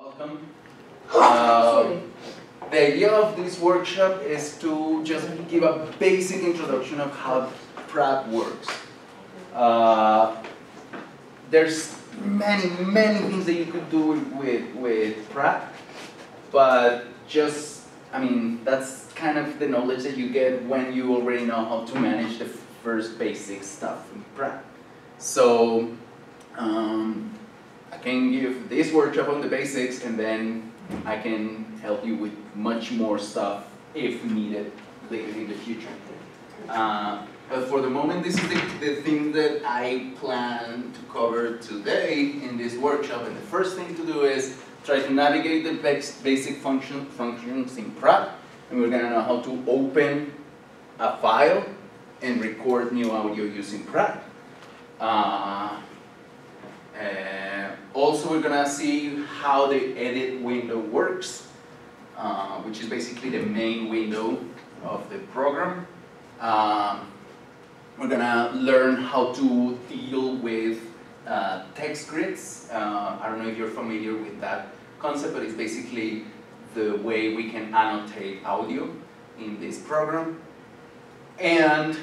Welcome. The idea of this workshop is to just give a basic introduction of how PRAAT works. There's many things that you could do with PRAAT, but just, that's kind of the knowledge that you get when you already know how to manage the first basic stuff in PRAAT. So, I can give this workshop on the basics, and then I can help you with much more stuff if needed later in the future. But for the moment, this is the thing that I plan to cover today in this workshop. And the first thing to do is try to navigate the basic functions in PRAAT. And we're going to know how to open a file and record new audio using PRAAT. Also, we're going to see how the edit window works, which is basically the main window of the program. We're going to learn how to deal with text grids. I don't know if you're familiar with that concept, but it's basically the way we can annotate audio in this program. And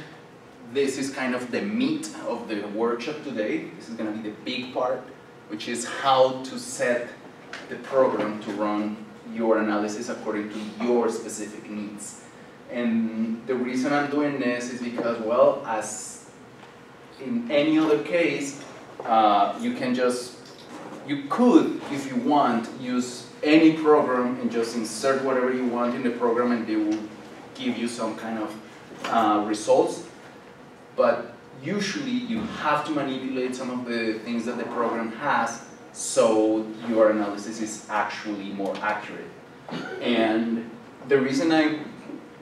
this is kind of the meat of the workshop today. This is going to be the big part, which is how to set the program to run your analysis according to your specific needs. And the reason I'm doing this is because, well, as in any other case, you could, if you want, use any program and just insert whatever you want in the program, and they will give you some kind of results. But usually you have to manipulate some of the things that the program has so your analysis is actually more accurate. And the reason I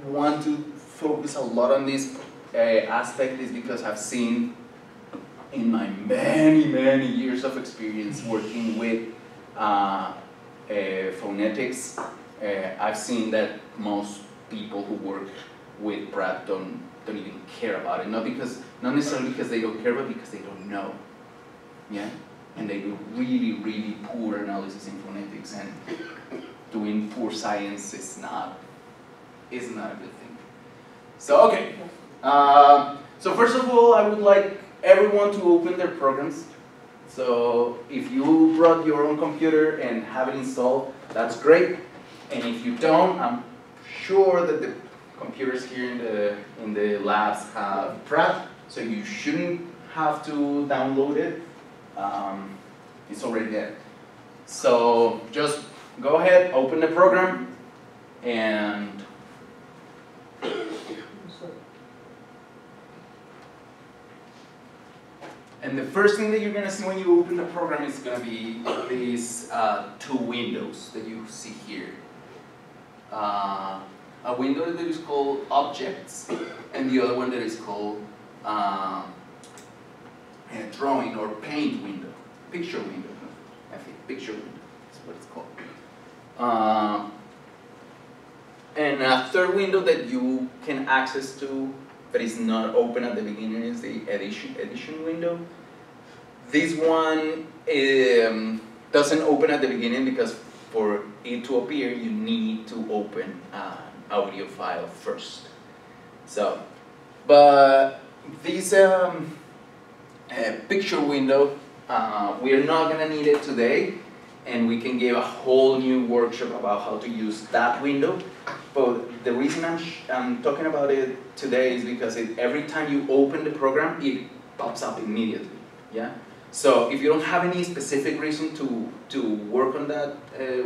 want to focus a lot on this aspect is because I've seen in my many years of experience working with phonetics, I've seen that most people who work with PRAAT don't even care about it. Not necessarily because they don't care, but because they don't know. Yeah? And they do really poor analysis in phonetics, and doing poor science is not a good thing. So, okay. So first of all, I would like everyone to open their programs. So if you brought your own computer and have it installed, that's great. And if you don't, I'm sure that the computers here in the labs have PRAAT, so you shouldn't have to download it. It's already there. So just go ahead, open the program, and the first thing that you're going to see when you open the program is going to be these two windows that you see here. A window that is called objects, and the other one that is called a drawing or paint window, picture window. I think picture window is what it's called. And a third window that you can access to, but is not open at the beginning, is the edition window. This one doesn't open at the beginning because for it to appear, you need to open an audio file first. So, but this picture window, we're not going to need it today, and we can give a whole new workshop about how to use that window. But the reason I'm talking about it today is because every time you open the program, it pops up immediately. Yeah. So if you don't have any specific reason to work on that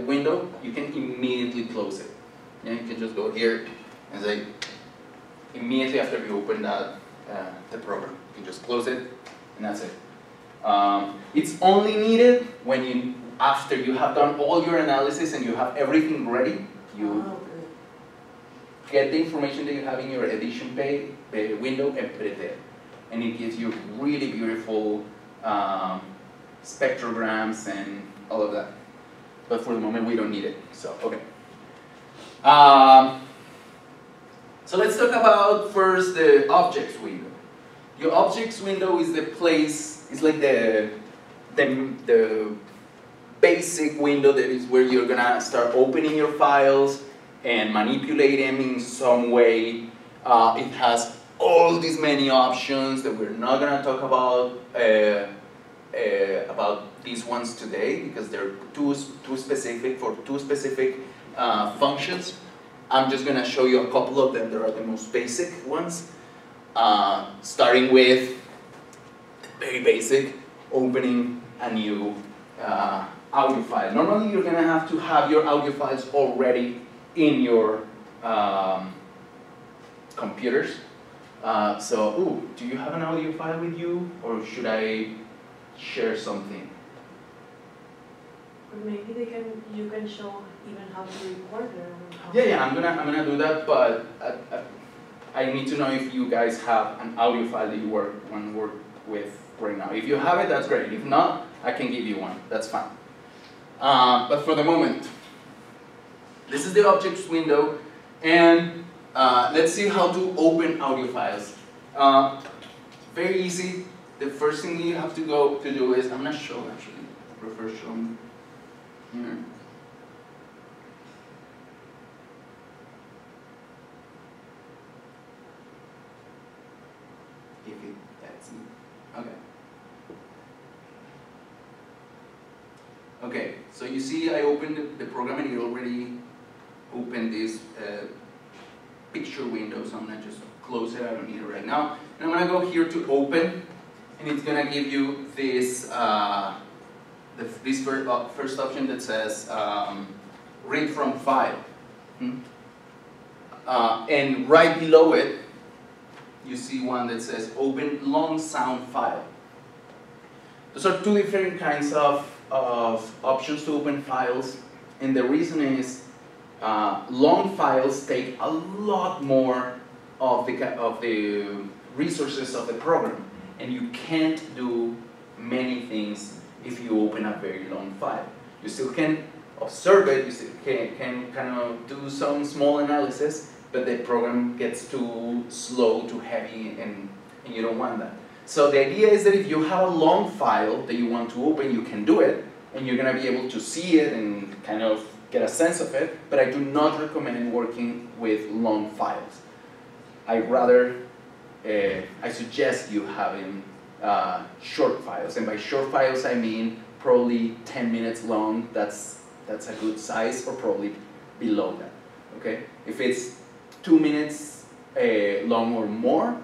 window, you can immediately close it. Yeah, you can just go here and say, immediately after you open that the program, you can just close it, and that's it. It's only needed when after you have done all your analysis and you have everything ready, you get the information that you have in your edition window and put it there. And it gives you really beautiful spectrograms and all of that. But for the moment, we don't need it. So, okay. So let's talk about first the objects window. The objects window is the place, it's like the basic window that is where you're gonna start opening your files and manipulate them in some way. It has all these many options that we're not gonna talk about these ones today because they're too specific for two specific functions. I'm just gonna show you a couple of them that are the most basic ones. Starting with very basic, opening a new audio file. Normally you're gonna have to have your audio files already in your computers. Do you have an audio file with you, or should I share something? Or maybe you can show even how to record them. Yeah, I'm gonna do that, but I need to know if you guys have an audio file that you want to work with right now. If you have it, that's great. If not, I can give you one. That's fine. But for the moment, this is the objects window, and let's see how to open audio files. Very easy. The first thing you have to do is, I'm gonna show actually. I prefer showing here. Okay, so you see I opened the program and it already opened this picture window, so I'm going to just close it, I don't need it right now. And I'm going to go here to open, and it's going to give you this, this first option that says read from file. And right below it, you see one that says open long sound file. Those are two different kinds of options to open files, and the reason is long files take a lot more of the resources of the program, and you can't do many things if you open a very long file. You still can observe it, you still can kind of do some small analysis, but the program gets too slow, too heavy, and you don't want that. So the idea is that if you have a long file that you want to open, you can do it, and you're going to be able to see it and kind of get a sense of it, but I do not recommend working with long files. I suggest you having short files, and by short files I mean probably 10 minutes long. That's a good size, or probably below that. Okay, if it's 2 minutes long or more,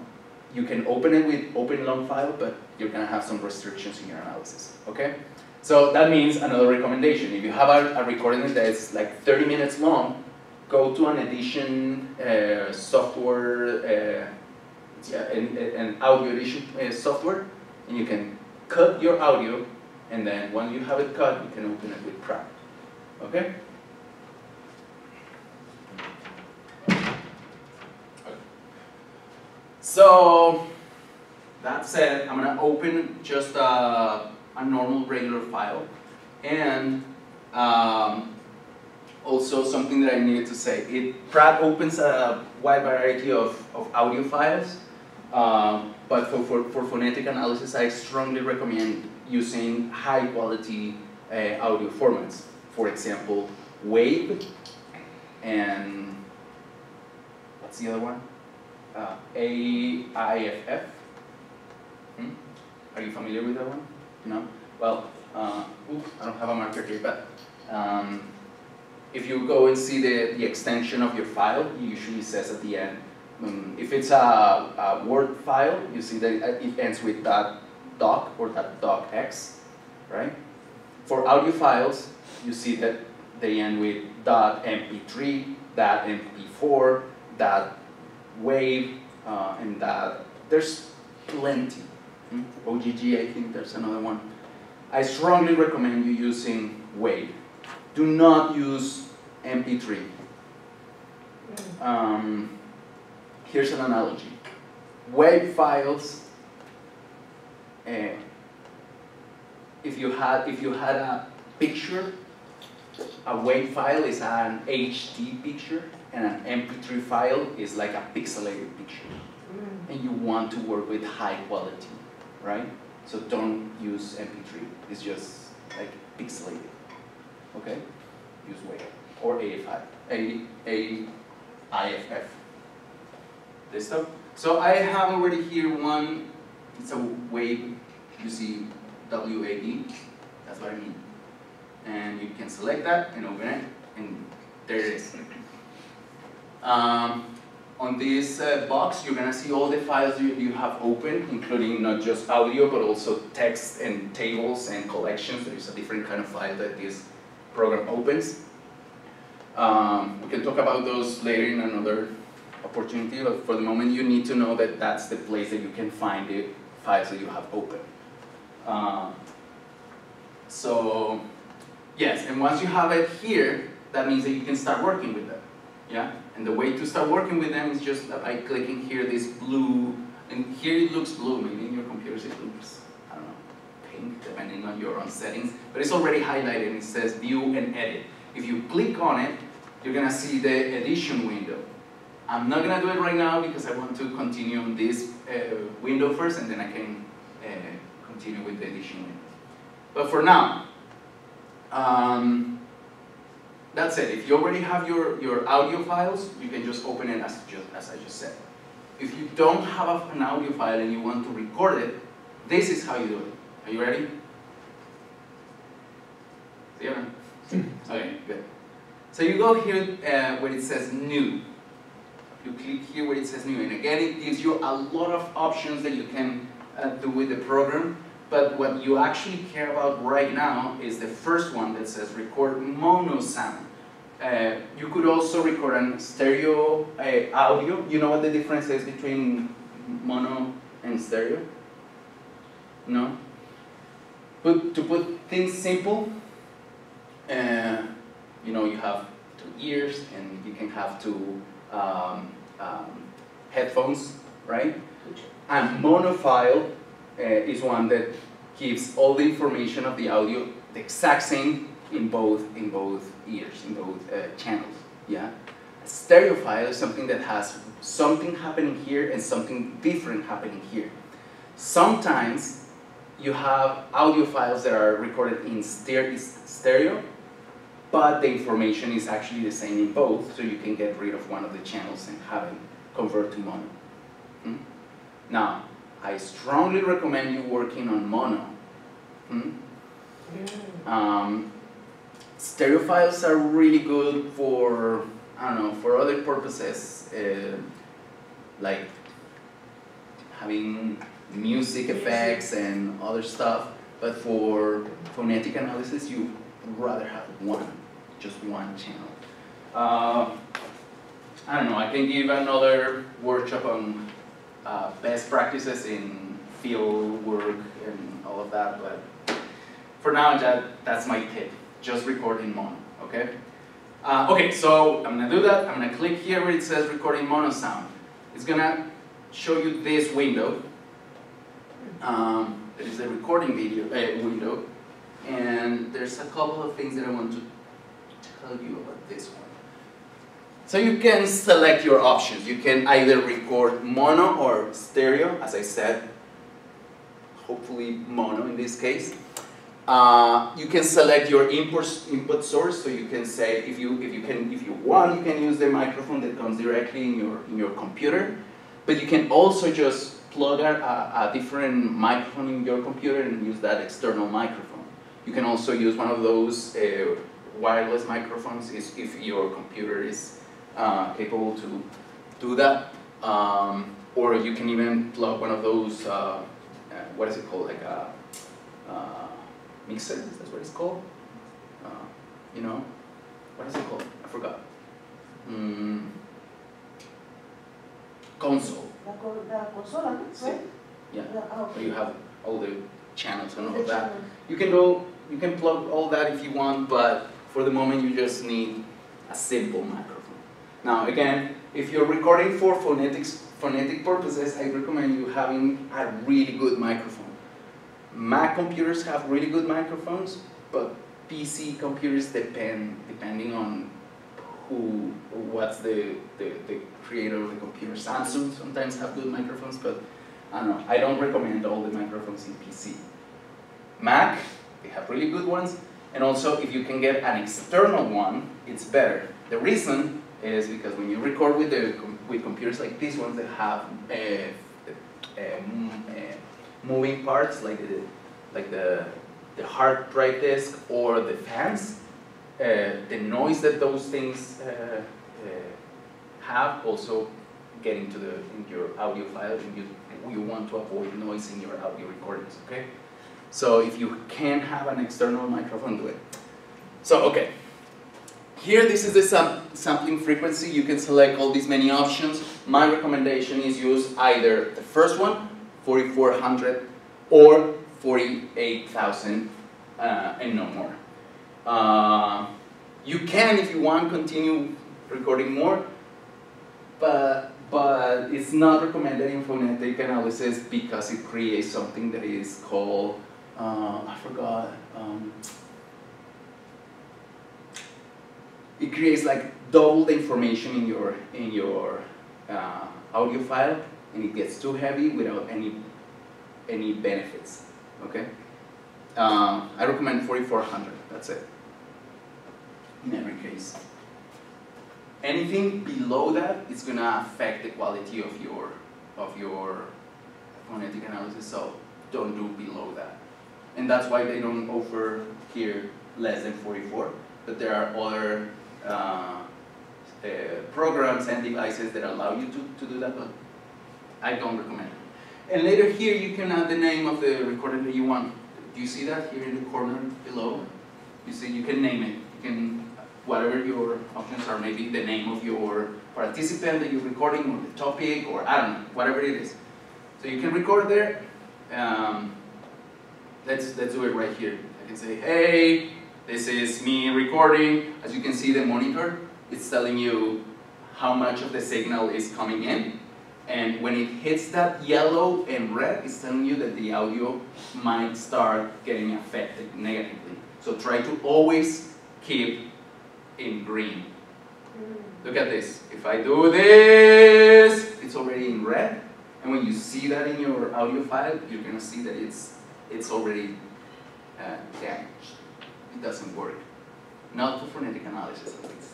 you can open it with open long file, but you're gonna have some restrictions in your analysis. Okay, so that means another recommendation: if you have a recording that's like 30 minutes long, go to an edition software, an audio edition software, and you can cut your audio, and then when you have it cut, you can open it with PRAAT. Okay? So, that said, I'm going to open just a normal regular file, and also something that I needed to say. PRAAT opens a wide variety of audio files, but for phonetic analysis, I strongly recommend using high quality audio formats. For example, WAVE, and what's the other one? AIFF. Are you familiar with that one? No? Well, I don't have a marker here, but if you go and see the extension of your file, it usually says at the end. If it's a Word file, you see that it ends with .doc or .docx, right? For audio files, you see that they end with .mp3, .mp4, .wave, and there's plenty. OGG, I think there's another one. I strongly recommend you using WAVE. Do not use MP3. Here's an analogy. WAVE files, if you had a picture, a WAVE file is an HD picture, and an MP3 file is like a pixelated picture. And you want to work with high quality, right? So don't use MP3. It's just like pixelated. okay? Use wave, or AIFF. Desktop. So I have already here one, it's a wave, you see WAV, that's what I mean. And you can select that and open it, and there it is. On this box, you're gonna see all the files you have open, including not just audio, but also text and tables and collections. There is a different kind of file that this program opens. We can talk about those later in another opportunity, but for the moment you need to know that that's the place that you can find the files that you have open. So, yes, and once you have it here, that means that you can start working with them. Yeah? And the way to start working with them is just by clicking here this blue, and here it looks blue, maybe in your computers it looks, I don't know, pink, depending on your own settings, but it's already highlighted and it says view and edit. If you click on it, you're gonna see the edition window. I'm not gonna do it right now because I want to continue on this window first, and then I can continue with the edition window. But for now, that's it. If you already have your audio files, you can just open it as I just said. If you don't have an audio file and you want to record it, this is how you do it. Are you ready? Yeah. Okay, good. So you go here where it says new. You click here where it says new, and again it gives you a lot of options that you can do with the program. But what you actually care about right now is the first one that says record mono sound. You could also record a stereo audio. You know what the difference is between mono and stereo? No? But to put things simple, you know, you have 2 ears and you can have 2 headphones, right? And mono file is one that gives all the information of the audio the exact same in both ears, in both channels. Yeah. A stereo file is something that has something happening here and something different happening here. Sometimes you have audio files that are recorded in stereo, but the information is actually the same in both, so you can get rid of one of the channels and have it convert to mono. Now, I strongly recommend you working on mono. Stereo files are really good for, I don't know, for other purposes, like having music effects and other stuff, but for phonetic analysis, you would rather have just one channel. I don't know, I can give another workshop on best practices in field work and all of that, but for now, that's my tip. Just record in mono, okay? Okay, so I'm gonna do that. I'm gonna click here where it says recording mono sound. It's gonna show you this window. That is the recording window. And there's a couple of things that I want to tell you about this one. So you can select your options. You can either record mono or stereo, as I said, hopefully mono in this case. You can select your input source, so you can say if you want, you can use the microphone that comes directly in your computer, but you can also just plug a different microphone in your computer and use that external microphone. You can also use one of those wireless microphones if your computer is capable to do that, or you can even plug one of those, what is it called, like a mixer, is that what it's called? You know, what is it called? I forgot. Console. The consola, right? Yeah, okay. so you have all the channels and all of that. You can plug all that if you want, but for the moment you just need a simple microphone. Now again, if you're recording for phonetic purposes, I recommend you having a really good microphone. Mac computers have really good microphones, but PC computers depending on what's the creator of the computer. Samsung sometimes have good microphones, but I don't know. I don't recommend all the microphones in PC. Mac, they have really good ones, And also, if you can get an external one, it's better. The reason is because when you record with computers like these ones that have moving parts, like the hard drive disk or the fans, the noise that those things have also get into your audio file, and you want to avoid noise in your audio recordings, okay? So if you can have an external microphone, do it. So, okay. Here, this is the sampling frequency. You can select all these many options. My recommendation is use either the first one, 4400, or 48,000, and no more. You can, if you want, continue recording more, but it's not recommended in phonetic analysis because it creates something that is called, I forgot, it creates like double the information in your audio file, and it gets too heavy without any benefits. Okay, I recommend 4400. That's it. In every case, anything below that is gonna affect the quality of your phonetic analysis. So don't do below that, and that's why they don't offer here less than 44. But there are other programs and devices that allow you to do that, but I don't recommend it. And later here you can add the name of the recording that you want. Do you see that here in the corner below? You see, you can name it. You can, whatever your options are, maybe the name of your participant that you're recording, or the topic, or I don't know, whatever it is. So you can record there. Let's do it right here. I can say, hey, this is me recording. As you can see, the monitor, it's telling you how much of the signal is coming in. And when it hits that yellow and red, it's telling you that the audio might start getting affected negatively. So try to always keep in green. Look at this. If I do this, it's already in red. And when you see that in your audio file, you're going to see that it's already damaged. It doesn't work. Not for phonetic analysis, at least.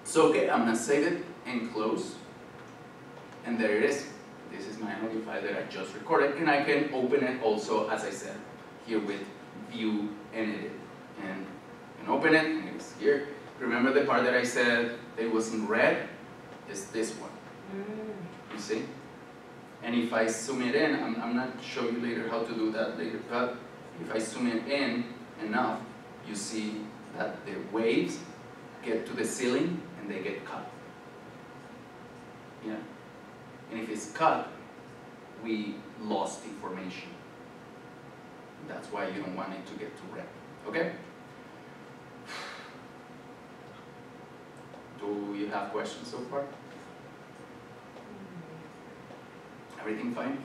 So, okay, I'm going to save it and close. And there it is. This is my audio file that I just recorded. And I can open it also, as I said, here with View and Edit. And open it, and it's here. Remember the part that I said it was in red? Is this one. You see? And if I zoom it in, I'm not show you later how to do that later, but if I zoom it in enough, you see that the waves get to the ceiling and they get cut. Yeah? And if it's cut, we lost information. That's why you don't want it to get too red. Okay? Do you have questions so far? Everything fine?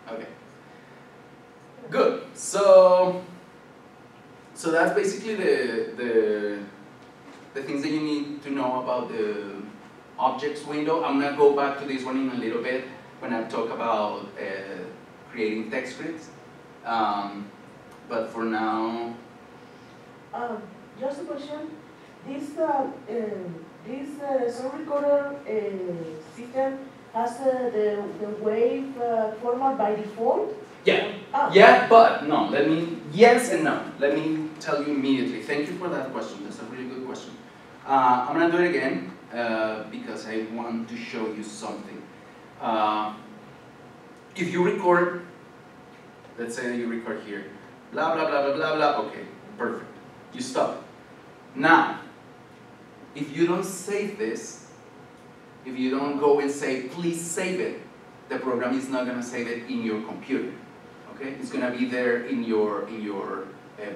Okay. Good. So that's basically the things that you need to know about the objects window. I'm gonna go back to this one in a little bit when I talk about creating text scripts. But for now, just a question. This sound recorder system has the wave format by default? yeah. Yeah, but no, yes and no. Let me tell you immediately. Thank you for that question. That's a really good question. I'm going to do it again because I want to show you something. If you record, let's say you record here, blah, blah, blah, blah, blah, blah, okay, perfect. You stop. Now, if you don't save this, if you don't go and say, please save it, the program is not going to save it in your computer. Okay? It's going to be there in your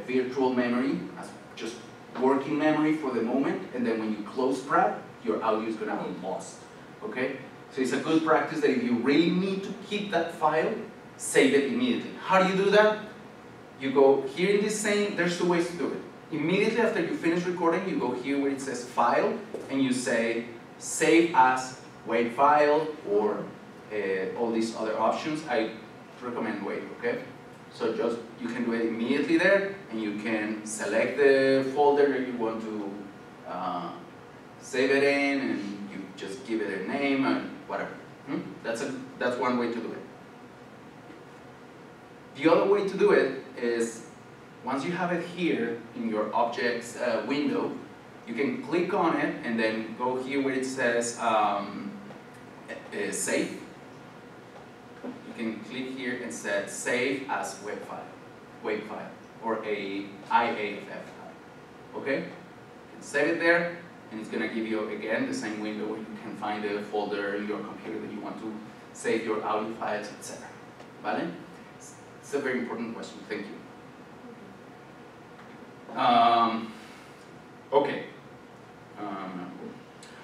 virtual memory, as just working memory for the moment, and then when you close PRAAT, your audio is going to be lost. Okay? So it's a good practice that if you really need to keep that file, save it immediately. How do you do that? You go here in this same, there's two ways to do it. Immediately after you finish recording, you go here where it says File, and you say Save as WAV file, or all these other options. I recommend WAV, okay? So just, you can do it immediately there, and you can select the folder that you want to save it in, and you just give it a name and whatever. That's one way to do it. The other way to do it is, once you have it here in your objects window, you can click on it and then go here where it says save. You can click here and set save as web file, or a IAFF file. Okay? You can save it there, and it's going to give you again the same window where you can find the folder in your computer that you want to save your audio files, etc. Vale? It's a very important question. Thank you. Okay.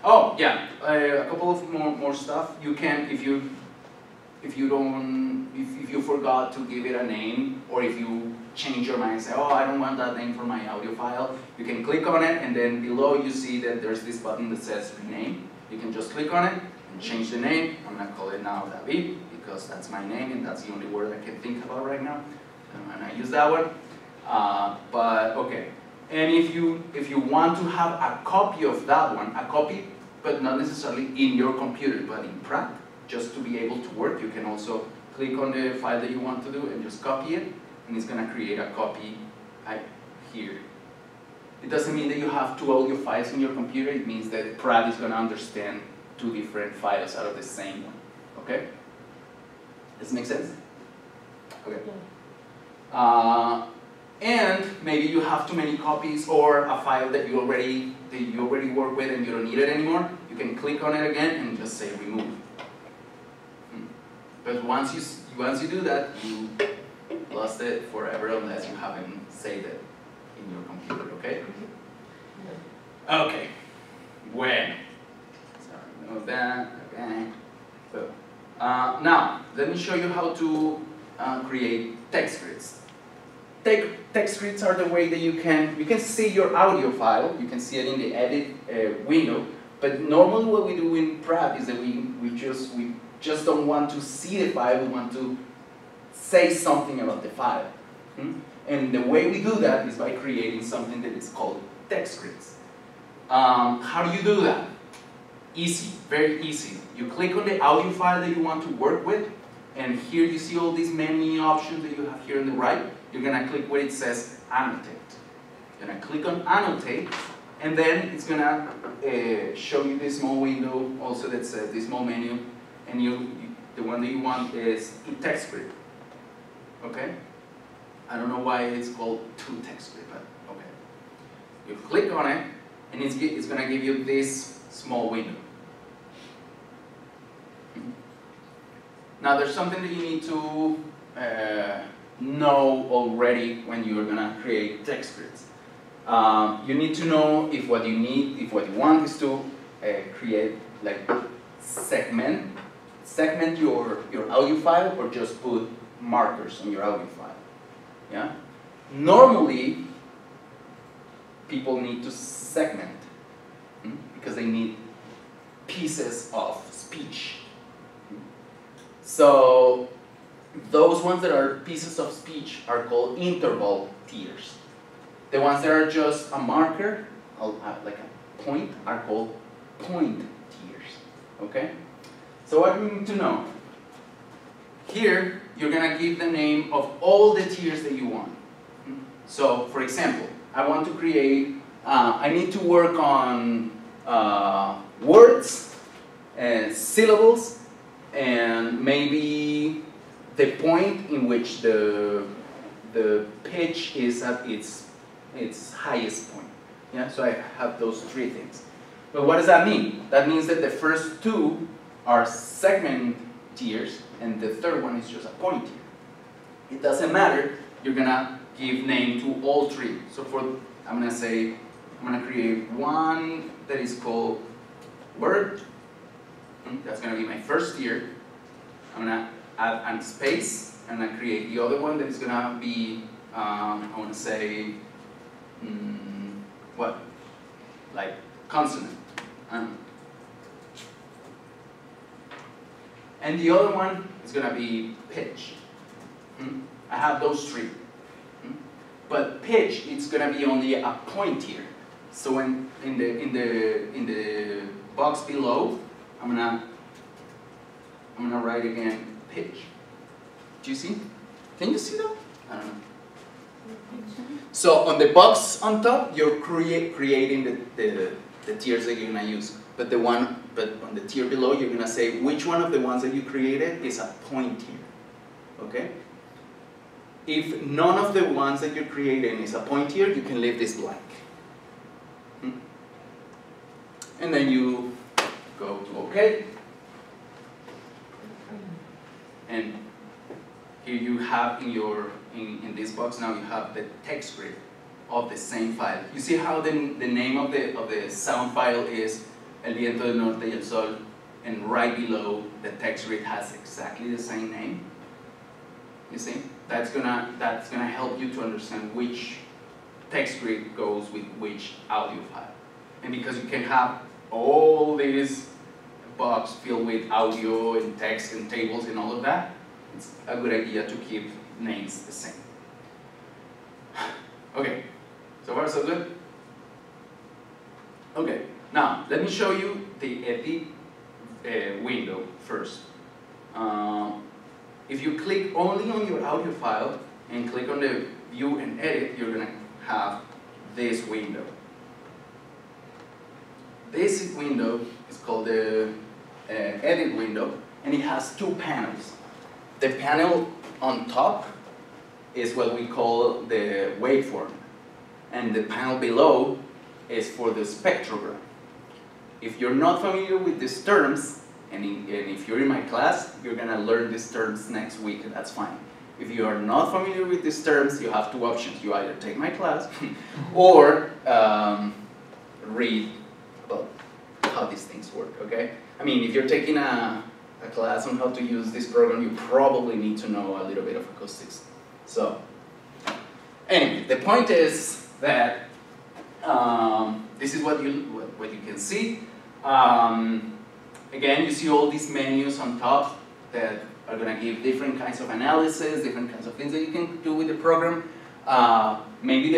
Oh yeah, a couple of more stuff. You can, if you forgot to give it a name, or if you change your mind and say, oh, I don't want that name for my audio file, you can click on it, and then below you see that there's this button that says rename. You can just click on it and change the name. I'm gonna call it now David, because that's my name and that's the only word I can think about right now. And I use that one. But okay. And if you want to have a copy of that one, a copy, but not necessarily in your computer, but in PRAAT, just to be able to work, you can also click on the file that you want to do and just copy it, and it's going to create a copy here. It doesn't mean that you have two audio files in your computer. It means that PRAAT is going to understand two different files out of the same one. Okay? Does it make sense? Okay. And maybe you have too many copies, or a file that you already work with and you don't need it anymore. You can click on it again and just say remove. But once you do that, you lost it forever unless you haven't saved it in your computer. Okay? Okay. When? Sorry, remove that. Okay. So now let me show you how to create text grids. Text grids are the way that you can see your audio file. You can see it in the edit window. But normally what we do in PRAAT is that we just don't want to see the file. We want to say something about the file. And the way we do that is by creating something that is called text grids. How do you do that? Easy, very easy. You click on the audio file that you want to work with, and here you see all these many options that you have here on the right. You're going to click where it says annotate. You're going to click on annotate, and then it's going to show you this small window also that says this small menu, and the one that you want is to text grid. Okay? I don't know why it's called to text grid, but okay. You click on it, and it's going to give you this small window. Now there's something that you need to know already when you're gonna create text grids. You need to know if what you want is to create, like, segment your audio file, or just put markers on your audio file. Yeah. Normally, people need to segment because they need pieces of speech. So those ones that are pieces of speech are called interval tiers. The ones that are just a marker, like a point, are called point tiers. Okay? So what do we need to know? Here, you're going to give the name of all the tiers that you want. So, for example, I want to create, I need to work on words and syllables, and maybe the point in which the pitch is at its highest point. Yeah, so I have those three things. But what does that mean? That means that the first two are segment tiers, and the third one is just a point tier. It doesn't matter. You're gonna give name to all three. So I'm gonna create one that is called word. That's going to be my first tier. I'm going to add a space, and I create the other one that is going to be, I want to say, what? Like consonant. And the other one is going to be pitch. I have those three. But pitch, it's gonna be only a point here. So in the box below, I'm gonna write again pitch. Do you see? Can you see that? I don't know. So on the box on top, you're creating the tiers that you're gonna use. But on the tier below, you're gonna say which one of the ones that you created is a point tier. Okay? If none of the ones that you're creating is a point tier, you can leave this blank. And then you go to OK. And here you have in this box now you have the text grid of the same file. You see how the name of the sound file is El Viento del Norte y el Sol, and right below the text grid has exactly the same name. You see? That's gonna help you to understand which text grid goes with which audio file. And because you can have all this box filled with audio and text and tables and all of that, it's a good idea to keep names the same. Okay, so far so good? Okay, now let me show you the edit window first. If you click only on your audio file and click on the view and edit, you're going to have this window. This window is called the edit window, and it has two panels. The panel on top is what we call the waveform, and the panel below is for the spectrogram. If you're not familiar with these terms, and if you're in my class, you're going to learn these terms next week, and that's fine. If you are not familiar with these terms, you have two options. You either take my class or read about how these things work, okay? I mean, if you're taking a class on how to use this program, you probably need to know a little bit of acoustics. So, anyway, the point is that this is what you can see. Again, you see all these menus on top that are going to give different kinds of analysis, different kinds of things that you can do with the program. Maybe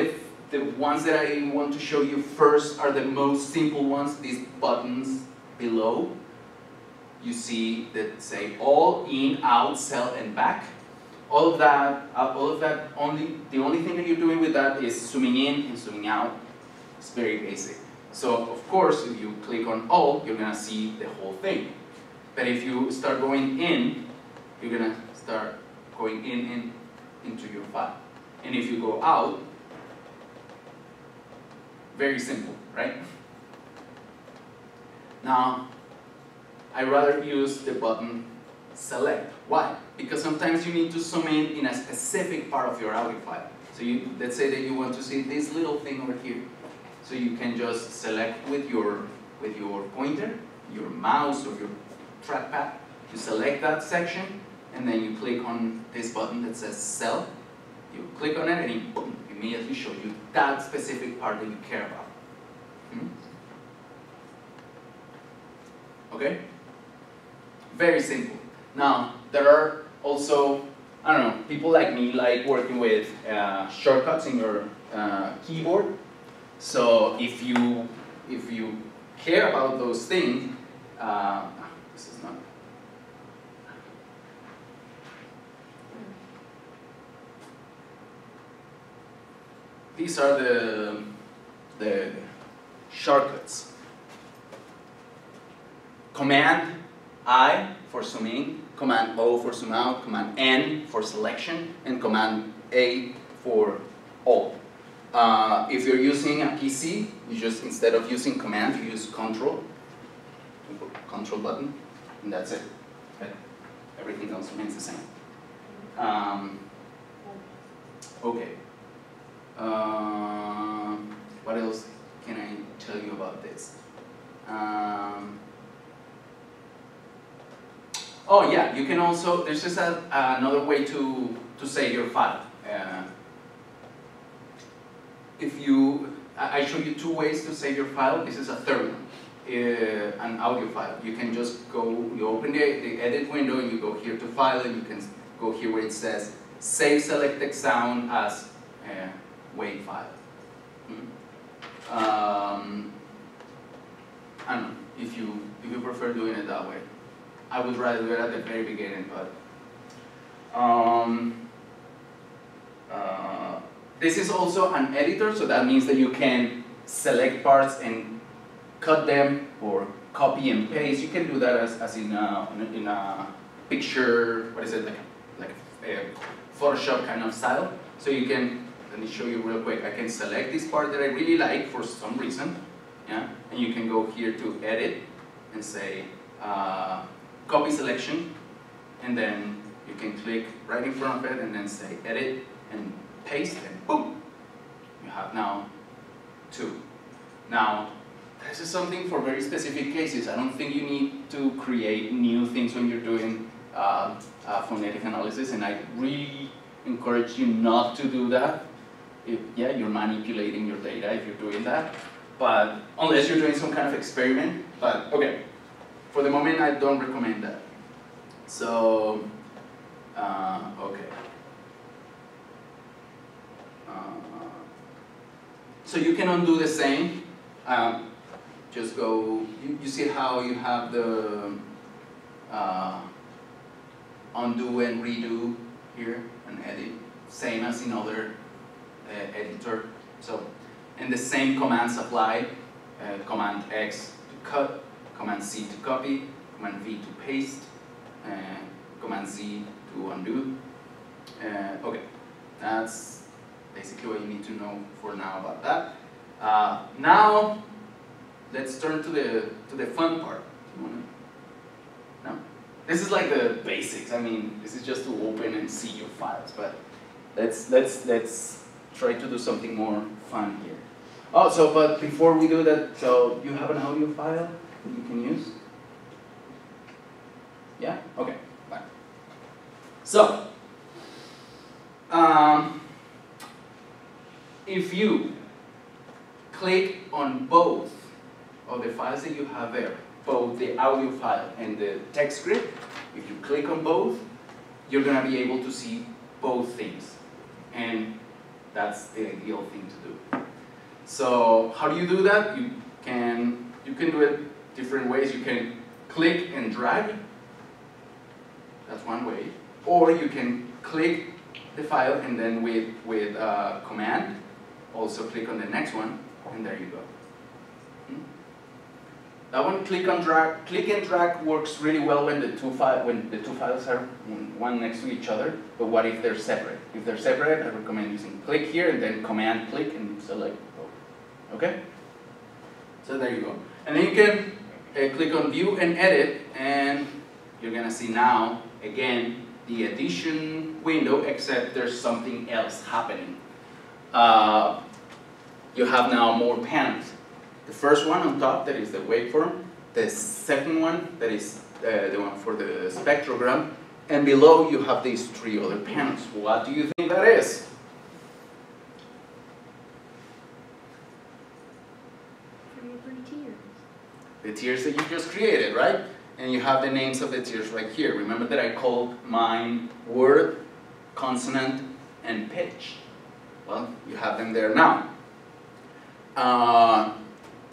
the ones that I want to show you first are the most simple ones, these buttons below. You see that say all, in, out, cell, and back. All of that, the only thing that you're doing with that is zooming in and zooming out. It's very basic. So, of course, if you click on all, you're going to see the whole thing. But if you start going in, you're going to start going into your file. And if you go out, very simple, right? Now, I rather use the button select. Why? Because sometimes you need to zoom in a specific part of your audio file. So let's say that you want to see this little thing over here. So you can just select with your pointer, your mouse, or your trackpad. You select that section, and then you click on this button that says cell. You click on it, and it boom, immediately shows you that specific part that you care about. Okay? Very simple. Now, there are also, I don't know, people like me like working with shortcuts in your keyboard. So if you care about those things, this is not. These are the shortcuts. Command I for zoom in, Command O for zoom out, Command N for selection, and Command A for all. If you're using a PC, you just, instead of using Command, you use Control. You put Control button, and that's it. Okay. Everything else remains the same. Okay. What else can I tell you about this? Oh yeah, you can also, there's just another way to save your file. I showed you two ways to save your file. This is a third one, an audio file. You can just go, you open the edit window and you go here to file, and you can go here where it says save selected sound as a WAV file. I don't know if you prefer doing it that way. I would rather do it at the very beginning, but this is also an editor, so that means that you can select parts and cut them or copy and paste. You can do that as in a picture, what is it, like a Photoshop kind of style. So you can, let me show you real quick. I can select this part that I really like for some reason, yeah, and you can go here to edit and say copy selection, and then you can click right in front of it and then say edit and paste, and boom, you have now two. Now, this is something for very specific cases. I don't think you need to create new things when you're doing phonetic analysis, and I really encourage you not to do that. Yeah, you're manipulating your data if you're doing that, but unless you're doing some kind of experiment. But okay, for the moment I don't recommend that. So, okay. So you can undo the same. Just go, you see how you have the undo and redo here and edit, same as in other editor. So, and the same commands apply, command X to cut, command C to copy, command V to paste, command Z to undo. Okay, that's basically what you need to know for now about that. Now, let's turn to the fun part. No? This is like the basics. I mean, this is just to open and see your files, but let's try to do something more fun here. Oh, so but before we do that, so you have an audio file that you can use? Yeah? Okay, fine. So, if you click on both of the files that you have there, both the audio file and the text script, if you click on both, you're going to be able to see both things. And that's the ideal thing to do. So how do you do that? You can do it different ways. You can click and drag. That's one way. Or you can click the file and then with command, also click on the next one, and there you go. That one, click and drag works really well when the two files are one next to each other. But what if they're separate? If they're separate, I recommend using click here and then command click and select both. Okay? So there you go. And then you can click on view and edit, and you're gonna see now again the addition window, except there's something else happening. You have now more panels. The first one on top, that is the waveform. The second one, that is the one for the spectrogram. And below you have these three other panels. What do you think that is? Tiers. The tiers that you just created, right? And you have the names of the tiers right here. Remember that I called mine word, consonant, and pitch. Well, you have them there now.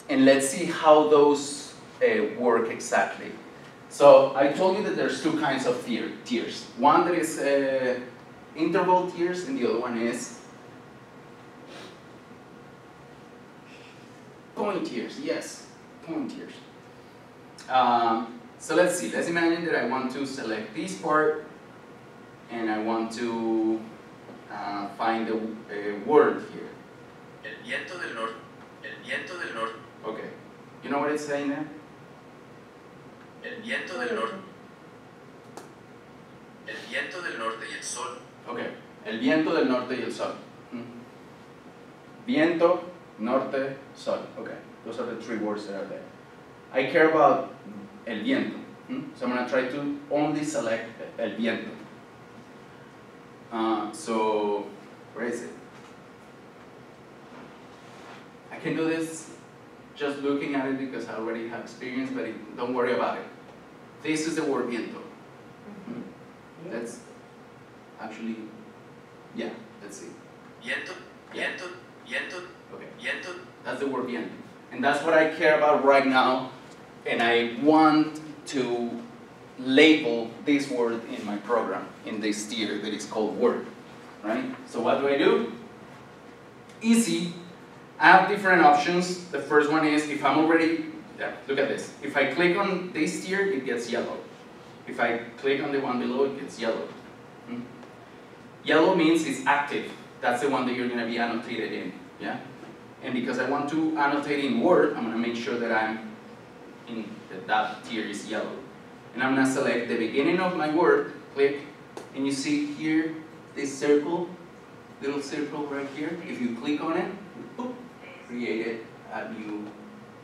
And let's see how those work exactly. So I told you that there's two kinds of tiers. One that is interval tiers, and the other one is point tiers. Yes, point tiers. So let's see. Let's imagine that I want to select this part, and I want to find the word here. El viento del norte. El viento del norte. Okay. You know what it's saying there? El viento del norte. El viento del norte y el sol. Okay. El viento del norte y el sol. Viento, norte, sol. Okay. Those are the three words that are there. I care about el viento. So I'm going to try to only select el viento. So, where is it? I can do this just looking at it because I already have experience, but don't worry about it. This is the word viento. Let's actually Yeah, let's see. viento, viento, viento, Okay. viento, That's the word viento. And that's what I care about right now. And I want to label this word in my program, in this tier that is called word. Right? So what do? Easy. I have different options. The first one is if I'm already, yeah, look at this. If I click on this tier, it gets yellow. If I click on the one below, it gets yellow. Yellow means it's active. That's the one that you're going to be annotated in. Yeah? And because I want to annotate in Word, I'm going to make sure that that tier is yellow. And I'm going to select the beginning of my word, click, and you see here this circle, little circle right here. If you click on it, boop, create a new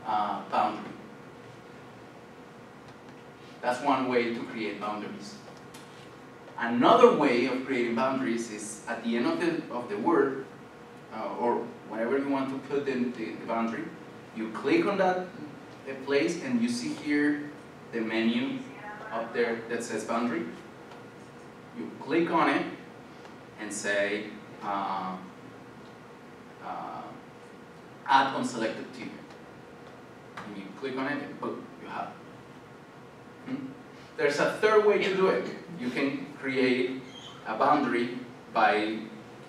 boundary. That's one way to create boundaries. Another way of creating boundaries is at the end of the word, or whenever you want to put in the boundary, you click on that place and you see here the menu up there that says boundary. You click on it and say add unselected tier. And you click on it and boom, you have it. There's a third way to do it. You can create a boundary by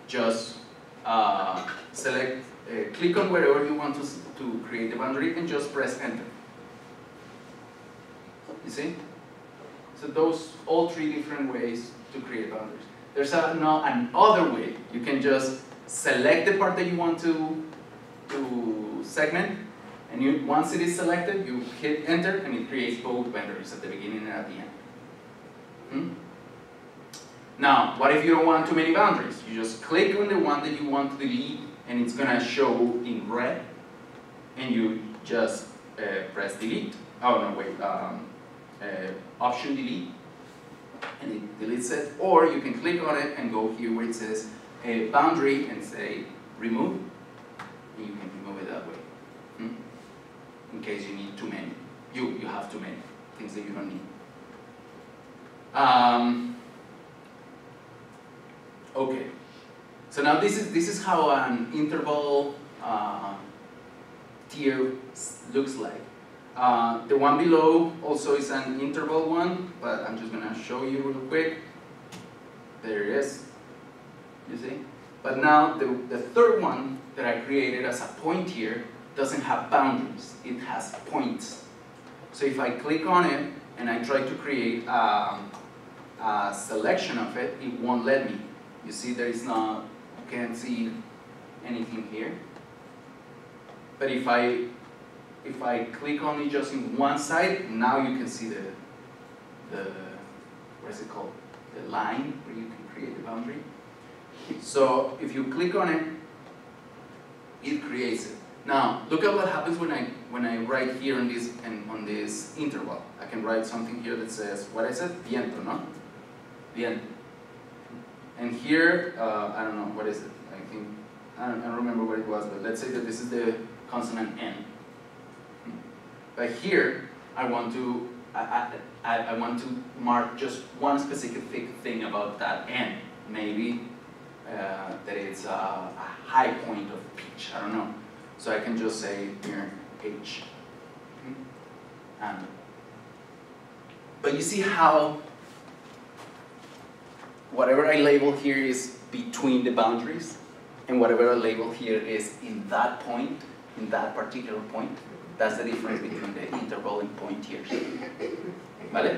just click on wherever you want to create the boundary and just press enter. You see? So those all three different ways to create boundaries. There's another way. You can just select the part that you want to segment, and once it is selected, you hit enter and it creates both boundaries at the beginning and at the end. Now, what if you don't want too many boundaries? You just click on the one that you want to delete and it's going to show in red, and you just press delete. Oh no, wait, option delete, and it deletes it. Or you can click on it and go here where it says boundary and say remove, and you can remove it that way. In case you need too many. You have too many things that you don't need. Okay, so now this is how an interval tier looks like. The one below also is an interval one, but I'm just gonna show you real quick. There it is. You see? But now the third one that I created as a point tier doesn't have boundaries. It has points. So if I click on it and I try to create a selection of it, it won't let me. You see there is you can't see anything here. But if I click on it just in one side, now you can see the what is it called? The line where you can create the boundary. So if you click on it, it creates it. Now look at what happens when I write here on this interval. I can write something here that says what I said, viento, no? Viento. And here, I don't know, what is it? I don't remember what it was, but let's say that this is the consonant N. But here, I want to mark just one specific thing about that N. Maybe that it's a high point of pitch, I don't know. So I can just say here, H. But you see how whatever I label here is between the boundaries, and whatever I label here is in that point, in that particular point. That's the difference between the interval and point tiers. ¿Vale?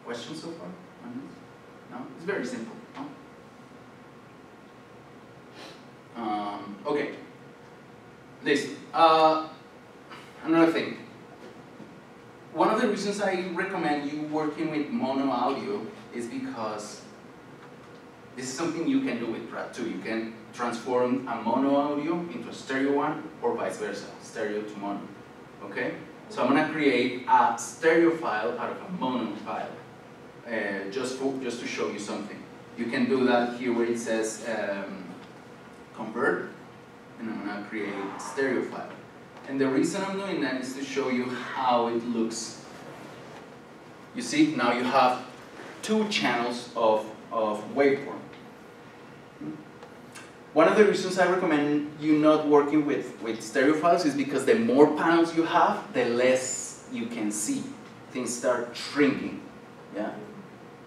Questions so far? No? It's very simple. No? Okay. Listen. Another thing. One of the reasons I recommend you working with mono audio is because this is something you can do with PRAAT too. You can transform a mono audio into a stereo one, or vice versa, stereo to mono. Okay? So I'm going to create a stereo file out of a mono file, just to show you something. You can do that here where it says convert, and I'm gonna create stereo file. And the reason I'm doing that is to show you how it looks. You see, now you have 2 channels of waveform. One of the reasons I recommend you not working with stereo files is because the more panels you have, the less you can see. Things start shrinking, yeah?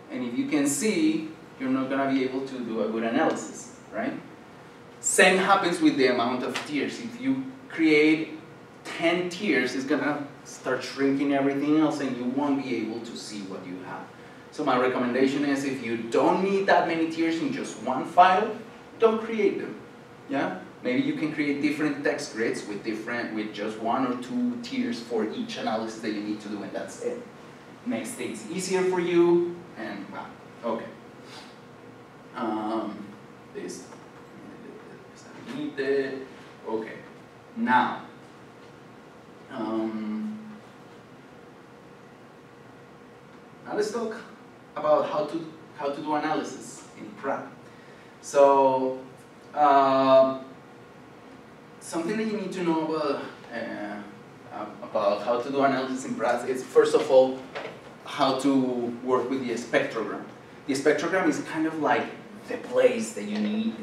And if you can see, you're not gonna be able to do a good analysis, right? Same happens with the amount of tiers. If you create 10 tiers, it's gonna start shrinking everything else and you won't be able to see what you have. So my recommendation is if you don't need that many tiers in just one file, don't create them, yeah? Maybe you can create different text grids with just 1 or 2 tiers for each analysis that you need to do, and that's it. Makes things easier for you, and wow, okay. This I need it. Okay. Now, now let's talk about how to do analysis in PRAAT. So, something that you need to know about how to do analysis in PRAAT is, first of all, how to work with the spectrogram. The spectrogram is kind of like the place that you need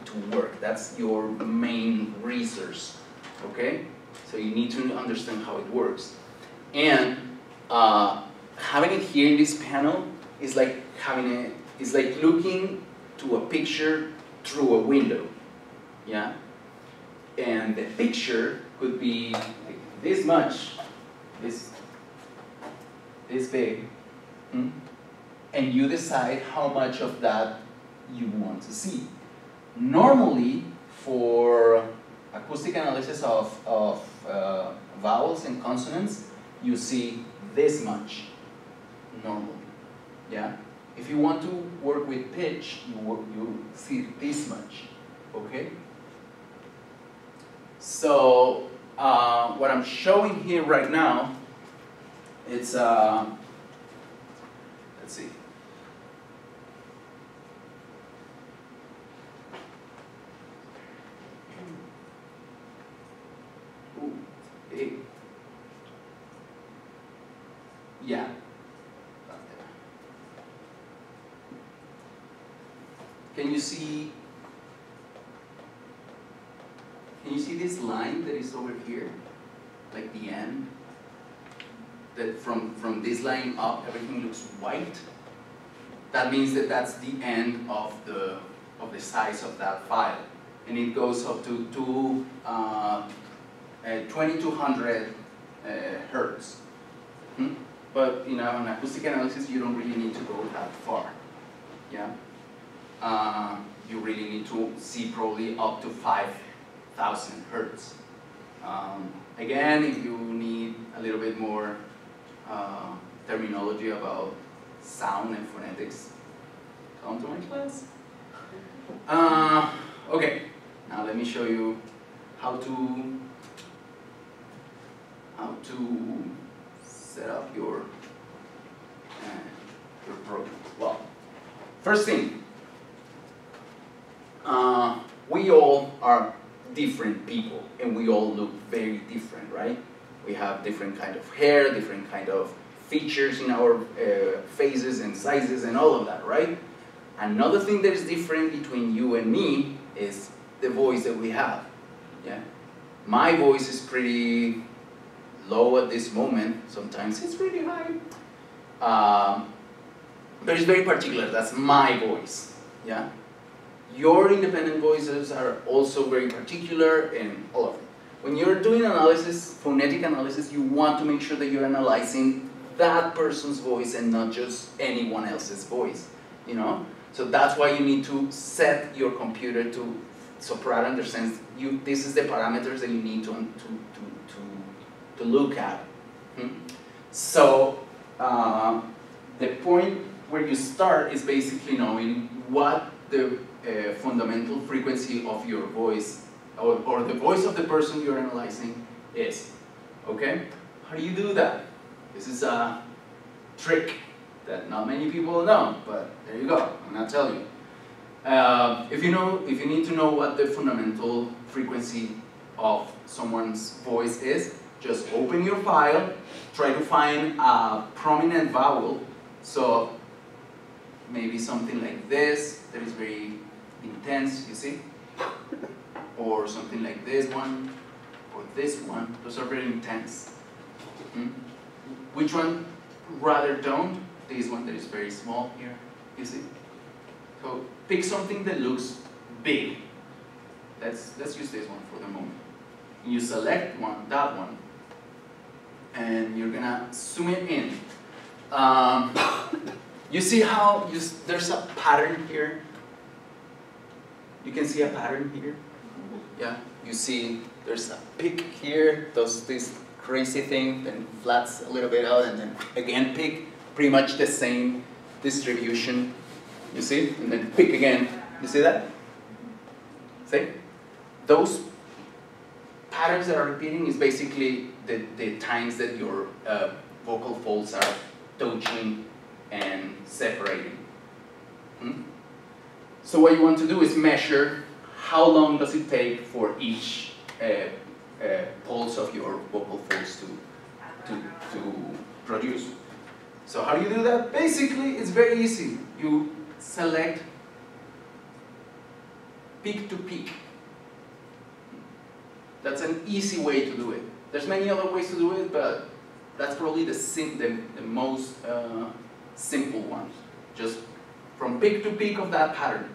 to work. That's your main resource, okay? So you need to understand how it works. And having it here in this panel is like looking to a picture through a window, yeah? And the picture could be like this much, this big, and you decide how much of that you want to see. Normally, for acoustic analysis of vowels and consonants, you see this much normally, yeah? If you want to work with pitch, you see this much, okay? So, what I'm showing here right now, it's, let's see. Ooh, big. Yeah. Can you see this line that is over here? Like the end? That from this line up, everything looks white. That means that that's the end of the size of that file. And it goes up to 2200 hertz. But in an acoustic analysis, you don't really need to go that far. Yeah? You really need to see probably up to 5,000 hertz. Again, if you need a little bit more terminology about sound and phonetics, come to my class. Okay, now let me show you how to set up your program. Well, first thing, we all are different people, and we all look very different, right? We have different kind of hair, different kind of features in our faces and sizes and all of that, right? Another thing that is different between you and me is the voice that we have, yeah? My voice is pretty low at this moment. Sometimes it's really high. But it's very particular. That's my voice, yeah? Your independent voices are also very particular, and all of it. When you're doing analysis, phonetic analysis, you want to make sure that you're analyzing that person's voice and not just anyone else's voice, you know? So that's why you need to set your computer so PRAAT understands this is the parameters that you need to look at. So the point where you start is basically knowing what the fundamental frequency of your voice or the voice of the person you're analyzing is, okay? How do you do that? This is a trick that not many people know, but there you go, I'm gonna tell you. If you need to know what the fundamental frequency of someone's voice is, just open your file, try to find a prominent vowel. So maybe something like this that is very intense, you see? Or something like this one, or this one. Those are very intense. Which one rather don't? This one that is very small here, you see? So pick something that looks big. Let's use this one for the moment. You select that one, and you're gonna zoom it in. You see how there's a pattern here? You can see a pattern here? Yeah, you see there's a peak here, does this crazy thing, then flats a little bit out, and then again peak, pretty much the same distribution, you see? And then peak again, you see that? See? Those patterns that are repeating is basically the times that your vocal folds are touching and separating. So what you want to do is measure how long does it take for each pulse of your vocal folds to produce. So how do you do that? Basically, it's very easy. You select peak to peak. That's an easy way to do it. There's many other ways to do it, but that's probably the most simple one. Just from peak to peak of that pattern.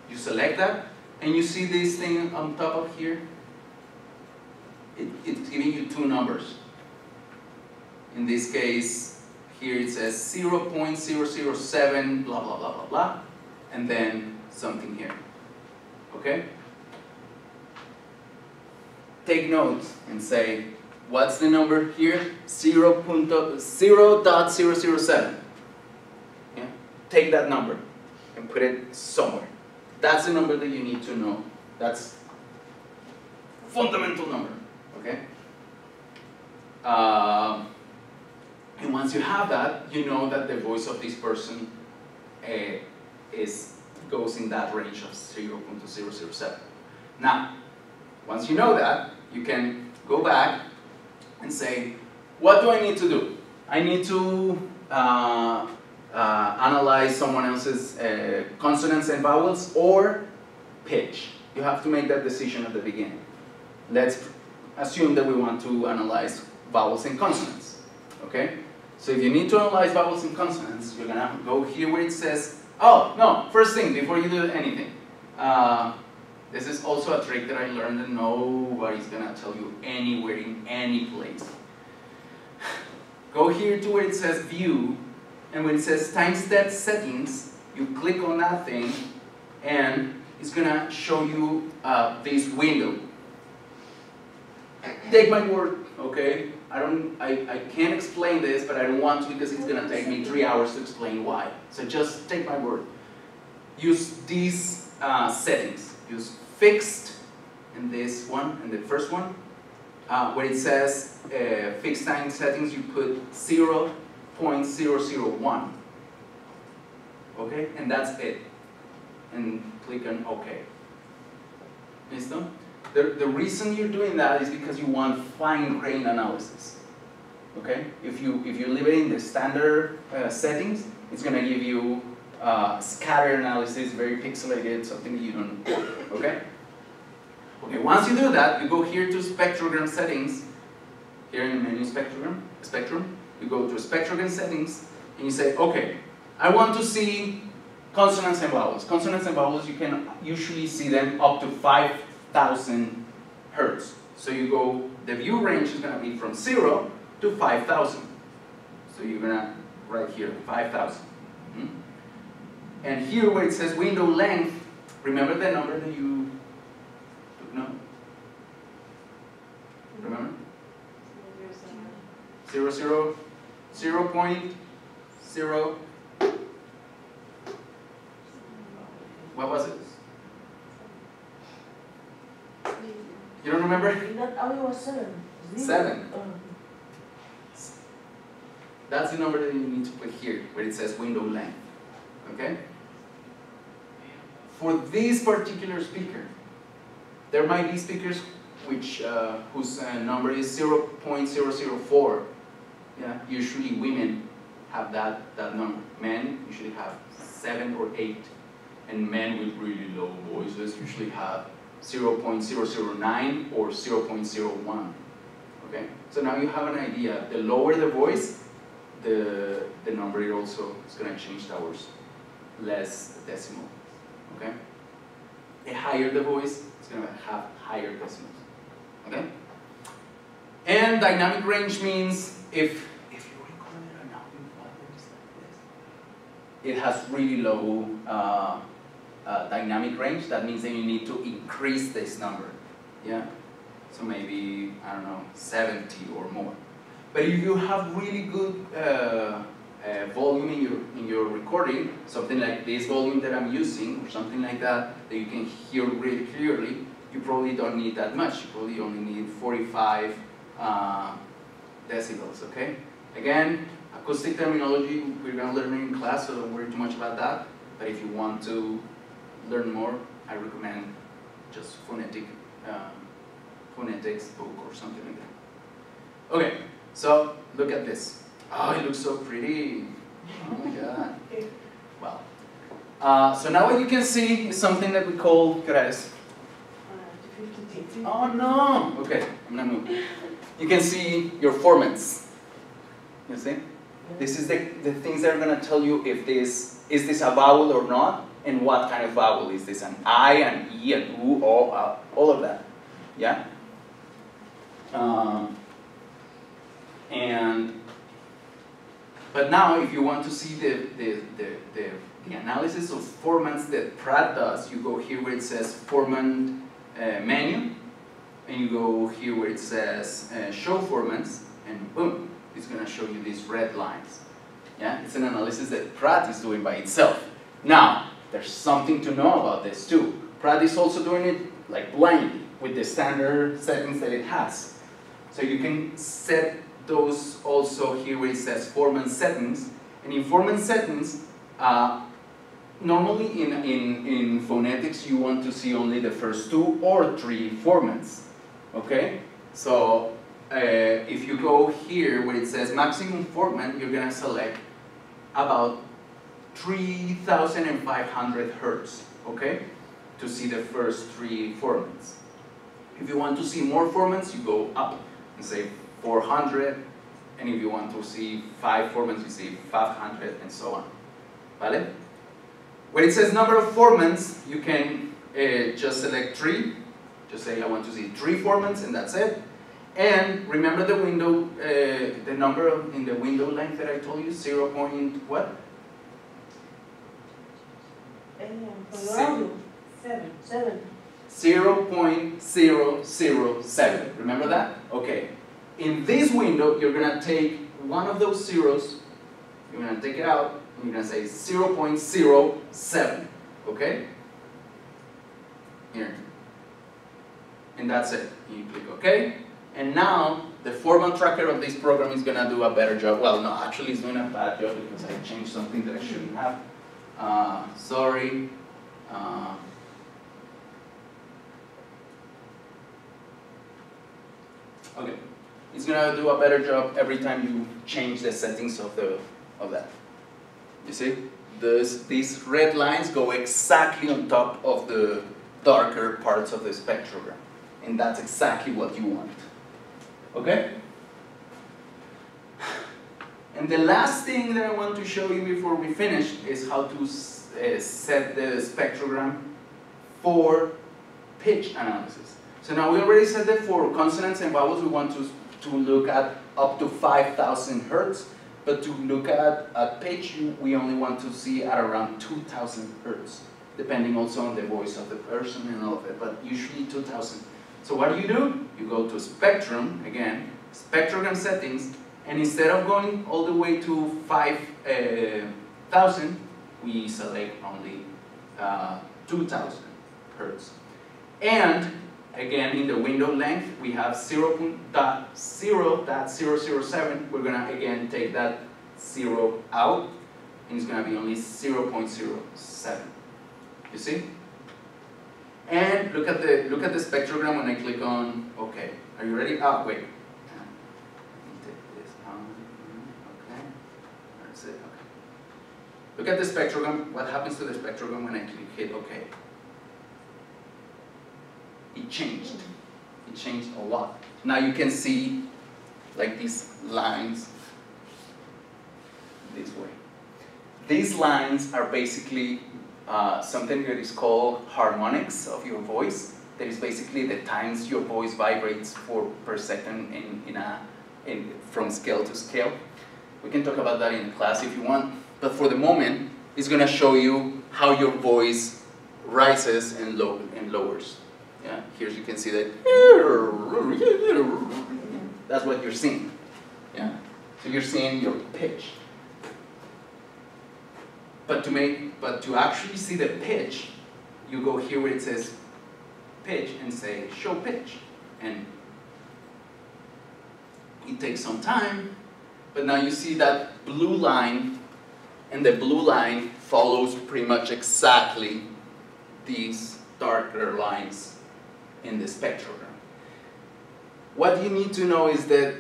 You select that, and you see this thing on top of here. It's giving you two numbers. In this case, here it says 0.007, blah, blah, blah, blah, blah, and then something here. Okay? Take notes and say, what's the number here? 0.007. Yeah? Take that number and put it somewhere. That's the number that you need to know. That's fundamental number. Okay? And once you have that, you know that the voice of this person goes in that range of 0.007. Now, once you know that, you can go back and say, what do I need to do? I need to analyze someone else's consonants and vowels or pitch. You have to make that decision at the beginning. Let's assume that we want to analyze vowels and consonants. Okay? So if you need to analyze vowels and consonants, you're going to go here where it says, oh, no, first thing, before you do anything. This is also a trick that I learned that nobody's going to tell you anywhere in any place. Go here to where it says View, and when it says Timestamp Settings, you click on that thing, and it's going to show you this window. Take my word, okay? I can't explain this, but I don't want to because it's going to take me 3 hours to explain why. So just take my word. Use these settings. Use fixed in this one, and the first one. Where it says fixed time settings, you put 0.001. Okay? And that's it. And click on OK. Listo? The reason you're doing that is because you want fine-grained analysis. Okay? If you leave it in the standard settings, it's going to give you scatter analysis, very pixelated, something you don't want. Okay? Okay, once you do that, you go here to spectrogram settings. Here in the menu spectrum, you go to spectrogram settings, and you say, okay, I want to see consonants and vowels. Consonants and vowels, you can usually see them up to 5,000 hertz. So you go, the view range is going to be from 0 to 5,000. So you're going to write here 5,000. And here where it says window length, remember the number that you took note? Remember? 0.0. What was it? You don't remember? Oh, it was 7. 7. That's the number that you need to put here, where it says window length. Okay? for this particular speaker. There might be speakers which whose number is 0.004. Yeah, usually women have that number. Men usually have 7 or 8, and men with really low voices usually have 0.009 or 0.01. Okay, so now you have an idea. The lower the voice, the number it also is going to change towards less decimal. Okay, the higher the voice, it's going to have higher decimals. Okay, and dynamic range means if you record an audio file that is like this, it has really low dynamic range. That means that you need to increase this number. Yeah, so maybe, I don't know, 70 or more. But if you have really good volume in your recording, something like this volume that I'm using, or something like that, that you can hear really clearly, you probably don't need that much. You probably only need 45 decibels, okay? Again, acoustic terminology, we're going to learn it in class, so don't worry too much about that. But if you want to learn more, I recommend just phonetics book or something like that. Okay, so look at this. Oh, it looks so pretty. Oh my god. Wow. So now what you can see is something that we call, gracias. Oh no! Okay, I'm gonna move. You can see your formants. You see? This is the things that are gonna tell you if this is a vowel or not, and what kind of vowel. Is this an I, an E, an U, O, all of that. Yeah? But now if you want to see the analysis of formants that PRAAT does, you go here where it says formant menu, and you go here where it says show formants, and boom, it's going to show you these red lines. Yeah, it's an analysis that PRAAT is doing by itself. Now, there's something to know about this too. PRAAT is also doing it like blindly with the standard settings that it has. So you can set those also here where it says formant settings. And in formant settings, normally in phonetics you want to see only the first 2 or 3 formants. Okay? So if you go here where it says maximum formant, you're going to select about 3,500 hertz, okay? To see the first 3 formants. If you want to see more formants, you go up and say 400, and if you want to see 5 formants, you say 500, and so on. Vale? When it says number of formants, you can just select 3. Just say I want to see 3 formants, and that's it. And remember the window, the number in the window length that I told you, 0. What? 0.007. Remember that? Okay. In this window, you're going to take one of those zeros, you're going to take it out, and you're going to say 0.07. Okay? Here. And that's it. You click OK. And now, the format tracker of this program is going to do a better job. Well, no, actually it's doing a bad job because I changed something that I shouldn't have. Sorry. Okay. It's going to do a better job every time you change the settings of that. You see? These red lines go exactly on top of the darker parts of the spectrogram. And that's exactly what you want. Okay? And the last thing that I want to show you before we finish is how to set the spectrogram for pitch analysis. So now we already said that for consonants and vowels we want to look at up to 5,000 hertz, but to look at pitch we only want to see at around 2,000 hertz, depending also on the voice of the person and all of it, but usually 2,000. So what do? You go to Spectrum, again, spectrogram settings, and instead of going all the way to 5,000, we select only 2,000 hertz. And again, in the window length, we have 0.007. We're gonna again take that 0 out, and it's gonna be only 0.07. You see? look at the spectrogram when I click on OK. Are you ready? Ah, wait. Take this on. Okay. That's it. Okay. Look at the spectrogram. What happens to the spectrogram when I hit OK? It changed. It changed a lot. Now you can see like these lines this way. These lines are basically something that is called harmonics of your voice. That is basically the times your voice vibrates per second from scale to scale. We can talk about that in class if you want, but for the moment, it's going to show you how your voice rises and lowers. Yeah, here you can see that. That's what you're seeing. Yeah, so you're seeing your pitch. But to actually see the pitch, you go here where it says pitch and say show pitch, and it takes some time. But now you see that blue line, and the blue line follows pretty much exactly these darker lines in the spectrogram. What you need to know is that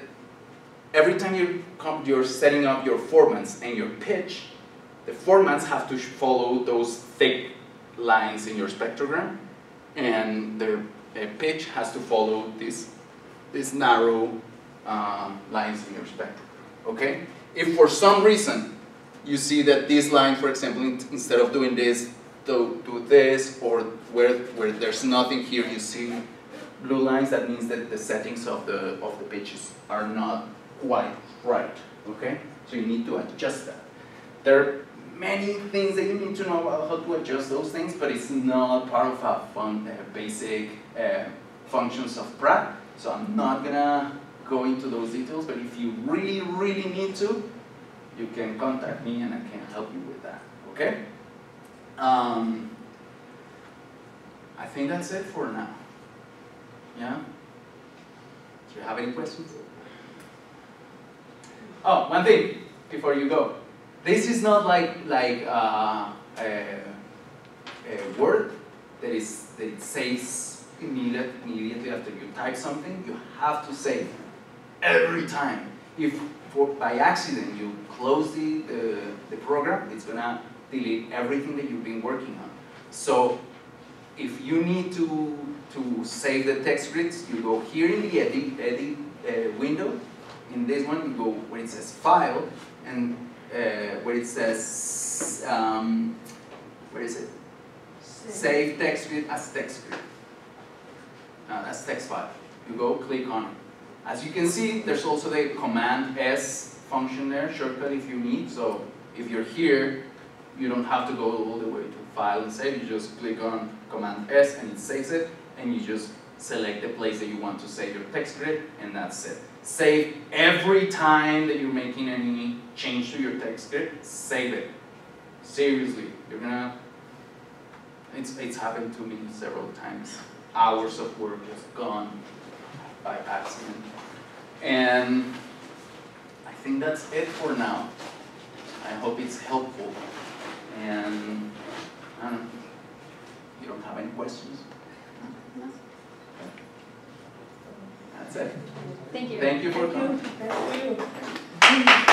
every time you're setting up your formants and your pitch, the formats have to follow those thick lines in your spectrogram, and the pitch has to follow these narrow lines in your spectrogram. Okay? If for some reason you see that this line, for example, instead of doing this, do this, or where there's nothing here, you see blue lines, that means that the settings of the pitches are not quite right. Okay? So you need to adjust that. There are many things that you need to know about how to adjust those things, but it's not part of our basic functions of PRAAT, so I'm not gonna go into those details, but if you really, really need to, you can contact me and I can help you with that, okay? I think that's it for now. Yeah? Do you have any questions? Oh, one thing before you go. This is not like a word that it says immediately after you type something. You have to say it every time. If by accident you close the program, it's gonna delete everything that you've been working on. So if you need to save the text grids, you go here in the edit window. In this one, you go where it says File, and where it says, where is it? Save text grid as text grid. As text file. You go click on it. As you can see, there's also the Command S function there, shortcut if you need. So if you're here, you don't have to go all the way to File and Save. You just click on Command S and it saves it, and you just select the place that you want to save your text grid, and that's it. Save every time that you're making any change to your text grid. Save it. Seriously, you're gonna. It's happened to me several times. Hours of work just gone by accident. And I think that's it for now. I hope it's helpful. And I don't know. You don't have any questions? No. That's it. Thank you. Thank you for coming. Thank you.